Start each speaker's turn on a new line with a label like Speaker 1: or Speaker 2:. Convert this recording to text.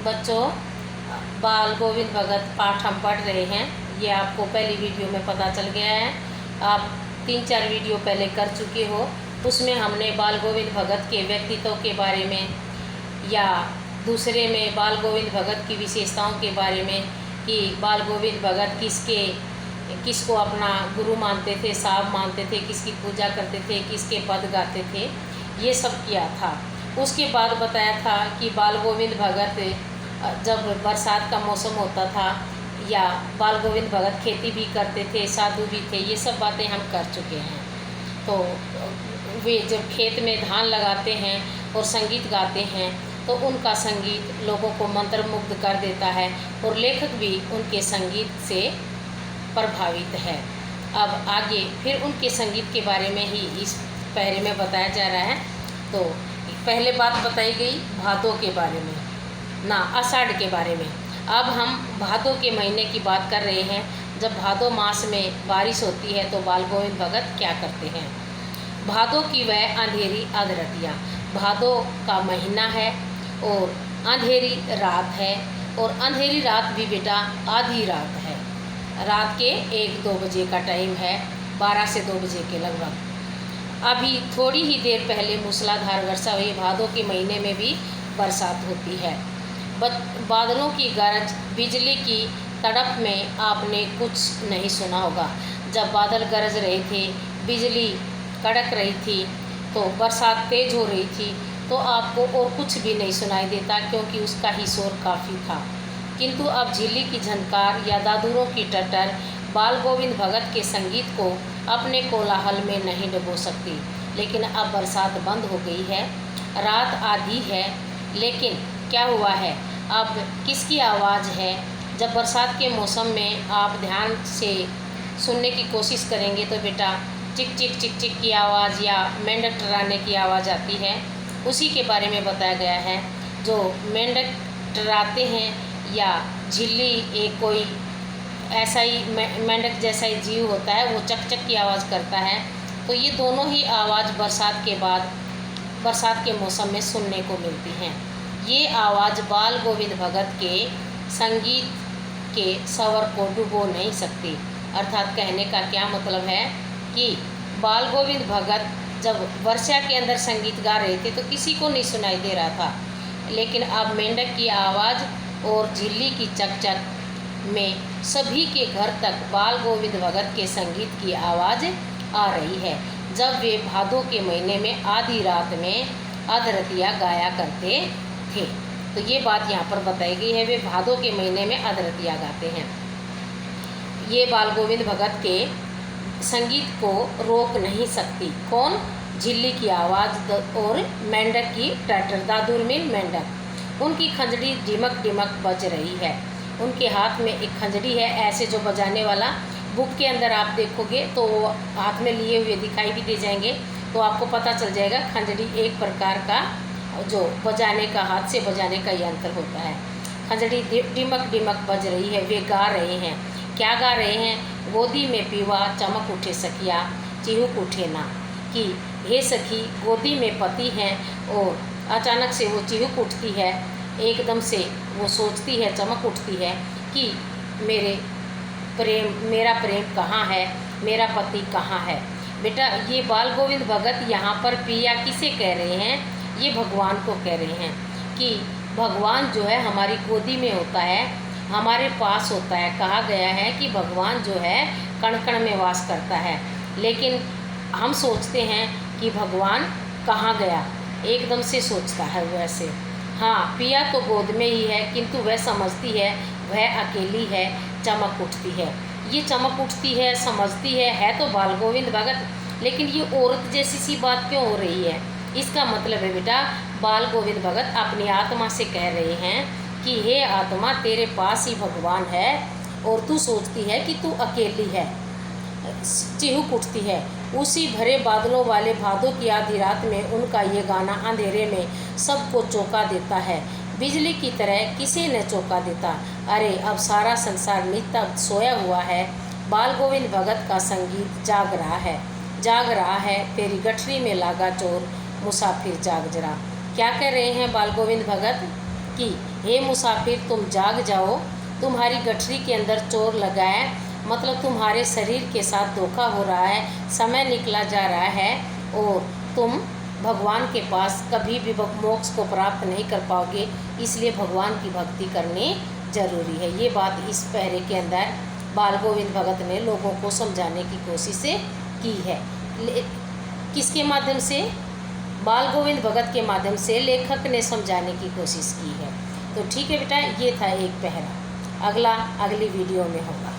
Speaker 1: बच्चों, बाल गोविंद भगत पाठ हम पढ़ रहे हैं। ये आपको पहली वीडियो में पता चल गया है। आप 3-4 वीडियो पहले कर चुके हो। उसमें हमने बाल गोविंद भगत के व्यक्तित्व के बारे में या दूसरे में बाल गोविंद भगत की विशेषताओं के बारे में कि बाल गोविंद भगत किसको अपना गुरु मानते थे, साहब मानते थे, किसकी पूजा करते थे, किसके पद गाते थे, ये सब किया था। उसके बाद बताया था कि बाल गोविंद भगत जब बरसात का मौसम होता था या बाल गोविंद भगत खेती भी करते थे, साधु भी थे, ये सब बातें हम कर चुके हैं। तो वे जब खेत में धान लगाते हैं और संगीत गाते हैं तो उनका संगीत लोगों को मंत्रमुग्ध कर देता है और लेखक भी उनके संगीत से प्रभावित है। अब आगे फिर उनके संगीत के बारे में ही इस पहरे में बताया जा रहा है। तो पहले बात बताई गई भादों के बारे में, ना आषाढ़ के बारे में। अब हम भादों के महीने की बात कर रहे हैं। जब भादों मास में बारिश होती है तो बाल गोविंद भगत क्या करते हैं। भादों की वह अंधेरी अधरतिया, भादों का महीना है और अंधेरी रात है, और अंधेरी रात भी बेटा आधी रात है। रात के 1-2 बजे का टाइम है, 12 से 2 बजे के लगभग। अभी थोड़ी ही देर पहले मूसलाधार वर्षा हुई। भादों के महीने में भी बरसात होती है। बादलों की गरज, बिजली की तड़प में आपने कुछ नहीं सुना होगा। जब बादल गरज रहे थे, बिजली कड़क रही थी, तो बरसात तेज हो रही थी, तो आपको और कुछ भी नहीं सुनाई देता क्योंकि उसका ही शोर काफ़ी था। किंतु अब झिल्ली की झनकार या दादुरों की टटर बाल गोविंद भगत के संगीत को अपने कोलाहल में नहीं डुबो सकती। लेकिन अब बरसात बंद हो गई है, रात आधी है, लेकिन क्या हुआ है, अब किसकी आवाज़ है। जब बरसात के मौसम में आप ध्यान से सुनने की कोशिश करेंगे तो बेटा चिक चिक चिक चिक की आवाज़ या मेंढक टर्राने की आवाज़ आती है। उसी के बारे में बताया गया है। जो मेंढक टर्राते हैं या झिल्ली एक कोई ऐसा ही मेंढक जैसा ही जीव होता है, वो चक चक की आवाज़ करता है। तो ये दोनों ही आवाज़ बरसात के बाद, बरसात के मौसम में सुनने को मिलती हैं। ये आवाज़ बाल गोविंद भगत के संगीत के स्वर को डुबो नहीं सकती। अर्थात कहने का क्या मतलब है कि बाल गोविंद भगत जब वर्षा के अंदर संगीत गा रहे थे तो किसी को नहीं सुनाई दे रहा था, लेकिन अब मेंढक की आवाज़ और झिल्ली की चकचक में सभी के घर तक बाल गोविंद भगत के संगीत की आवाज़ आ रही है। जब वे भादों के महीने में आधी रात में अधरतिया गाया करते थे। तो ये बात यहाँ पर बताई गई है, वे भादों के महीने में अधरतिया गाते हैं। ये बाल गोविंद भगत के संगीत को रोक नहीं सकती। कौन? झिल्ली की आवाज़ और मेंढक की टटर, दादुर में मेंढक। उनकी खंजड़ी डिमक डिमक बज रही है। उनके हाथ में एक खंजड़ी है, ऐसे जो बजाने वाला। बुक के अंदर आप देखोगे तो हाथ में लिए हुए दिखाई भी दे जाएंगे, तो आपको पता चल जाएगा खंजड़ी एक प्रकार का जो बजाने का, हाथ से बजाने का यंत्र होता है। खंजड़ी डिमक डिमक बज रही है। वे गा रहे हैं। क्या गा रहे हैं? गोदी में पीवा चमक उठे सखिया, चिहुक उठे ना। कि हे सखी, गोदी में पति हैं और अचानक से वो चिहुक उठती है। एकदम से वो सोचती है, चमक उठती है कि मेरा प्रेम कहाँ है, मेरा पति कहाँ है। बेटा ये बाल गोविंद भगत यहाँ पर पिया किसे कह रहे हैं? ये भगवान को कह रहे हैं कि भगवान जो है हमारी गोदी में होता है, हमारे पास होता है। कहा गया है कि भगवान जो है कण कण में वास करता है, लेकिन हम सोचते हैं कि भगवान कहाँ गया, एकदम से सोचता है वैसे। हाँ, पिया तो गोद में ही है, किंतु वह समझती है वह अकेली है। चमक उठती है, ये चमक उठती है, समझती है तो बाल गोविंद भगत, लेकिन ये औरत जैसी सी बात क्यों हो रही है? इसका मतलब है बेटा बाल गोविंद भगत अपनी आत्मा से कह रहे हैं कि हे आत्मा, तेरे पास ही भगवान है और तू सोचती है कि तू अकेली है। चिहुक उठती है। उसी भरे बादलों वाले भादों की आधी रात में उनका ये गाना अंधेरे में सबको चौंका देता है। बिजली की तरह किसी ने चौंका देता। अरे अब सारा संसार नित्य सोया हुआ है, बाल गोविंद भगत का संगीत जाग रहा है, जाग रहा है। तेरी गठरी में लागा चोर, मुसाफिर जाग जरा। क्या कह रहे हैं बाल गोविंद भगत? कि हे मुसाफिर तुम जाग जाओ, तुम्हारी गठरी के अंदर चोर लगा है, मतलब तुम्हारे शरीर के साथ धोखा हो रहा है, समय निकला जा रहा है और तुम भगवान के पास कभी भी मोक्ष को प्राप्त नहीं कर पाओगे, इसलिए भगवान की भक्ति करनी जरूरी है। ये बात इस पहरे के अंदर बाल गोविंद भगत ने लोगों को समझाने की कोशिश की है। किसके माध्यम से? बाल गोविंद भगत के माध्यम से लेखक ने समझाने की कोशिश की है। तो ठीक है बेटा, ये था एक पहरा। अगला अगली वीडियो में होगा।